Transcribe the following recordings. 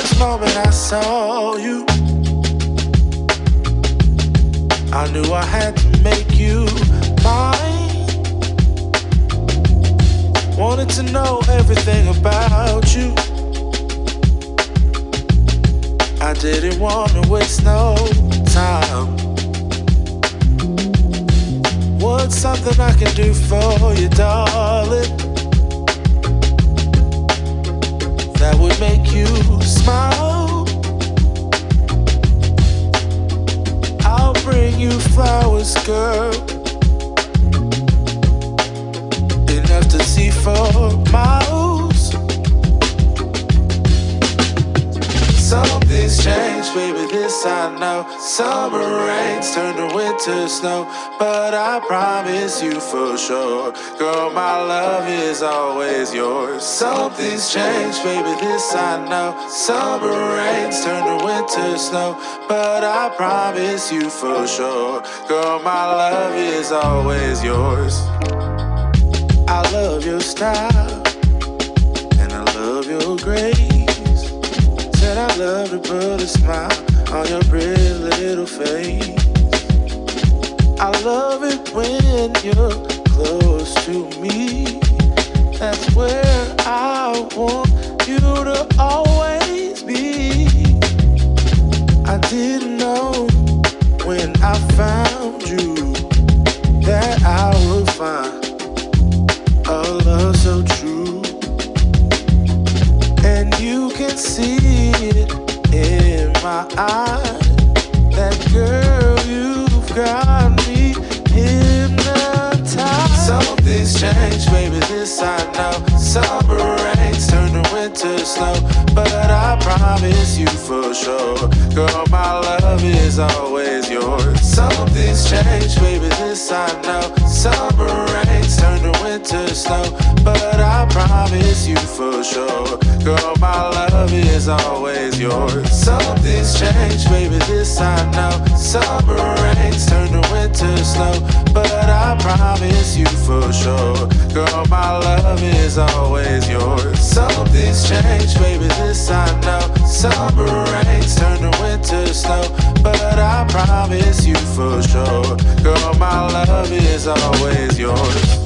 first moment I saw you, I knew I had to make you mine. Wanted to know everything about you. I didn't want to waste no time. What's something I can do for you, darling, that would make you smile? I'll bring you flowers, girl, enough to see for miles. Something's changed, baby, this I know. Summer rains turn to winter snow, but I promise you for sure, girl, my love is always yours. Something's changed, baby, this I know. Summer rains turn to winter snow, but I promise you for sure, girl, my love is always yours. I love your style, and I love your grace. Said I love to put a smile on your pretty little face. I love it when you're close to me. That's where I want you to always be. I didn't know when I found you that I would find a love so true. And you can see it in my eyes, that girl, you've got me hypnotized. Something's changed, baby, this I know. Summer rains turn to winter snow, but I promise you for sure, girl, my love is always yours. Something's changed, baby, this I know. Summer rains turn to winter snow, but I promise you for sure, girl, my love is always yours. Something's changed, baby, this I know. Summer rains turn to winter snow, but I promise you for sure, girl, my love is always yours. Something's changed, baby, this I know. Summer rains turn to winter snow, but I promise you for sure, girl, my love is always yours.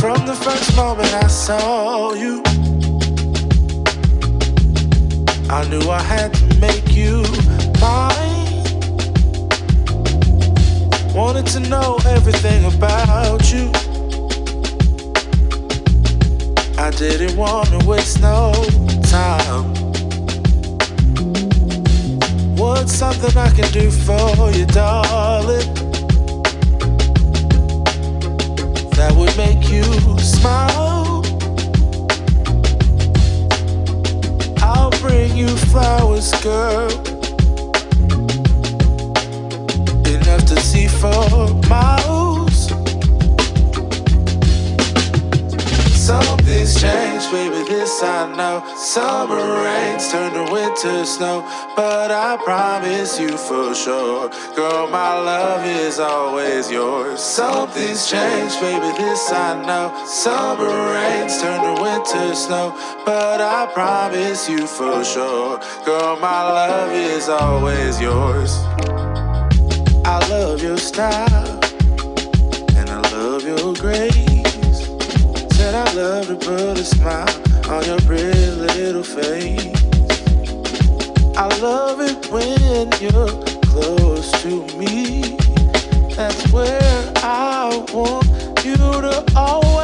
From the first moment I saw you, I knew I had to make you mine. Wanted to know everything about you. I didn't want to waste no time. What's something I can do for you, darling, that would make you smile? I'll bring you flowers, girl, enough to see for miles. Something's changed, baby, this I know. Summer rains turn to winter snow, but I promise you for sure, girl, my love is always yours. Something's changed, baby, this I know. Summer rains turn to winter snow, but I promise you for sure, girl, my love is always yours. I love your style, and I love your grace. Said I love to put a smile on your pretty little face. I love it when you're close to me. That's where I want you to always